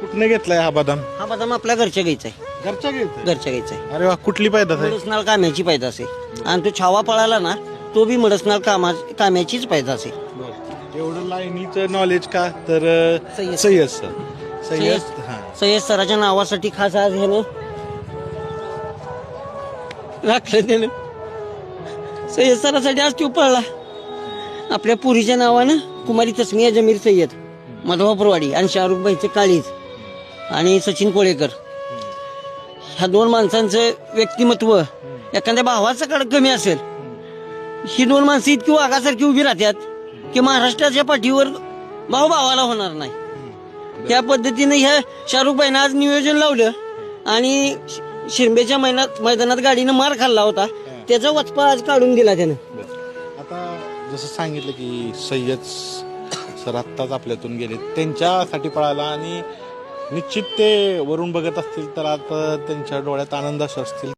कुठने घेतलाय हा बदाम? हा बदाम आपल्या घरच्या गाईचा आहे. घरच्या घेतलाय. घरच्या गाईचा आहे. अरे वा, कुठली पैदास आहे? मडसनाळ काम्याची पैदास आहे. आणि तो छावा पळाला ना तो बी मडसनाळ काम्याचीच पैदास आहे. एवढं लाईनीचं नॉलेज का तर सय्यद. सय्यद सर. सय्यद हा. सय्यद सराच्या नावासाठी खास आज ह्यानं राखलं त्यानं. सय्यद सरासाठी आज तो पळला. आपल्या पुरीच्या नावानं कुमारी तस्मिया जमीर सय्यद, मधवापूरवाडी आणि शाहरुख भाईचे काळीज आणि सचिन कोळेकर, ह्या दोन माणसांचं व्यक्तिमत्व एखाद्या भावाचं कड कमी असेल, ही दोन माणसं इतकी वाघासारखी उभी राहतात की महाराष्ट्राच्या पाठीवर भाऊ भावाला होणार नाही. त्या पद्धतीने ह्या शाहरुख भाईनं आज नियोजन लावलं आणि शिरंबेच्या मैदानात गाडीनं मार खाल्ला होता, त्याचा वचपा आज काढून दिला त्यानं. आता जसं सांगितलं की सय्यद सर आत्ताच आपल्यातून गेले, त्यांच्यासाठी पळाला आणि निश्चित ते वरून बघत असतील तर आता त्यांच्या डोळ्यात आनंद असतील.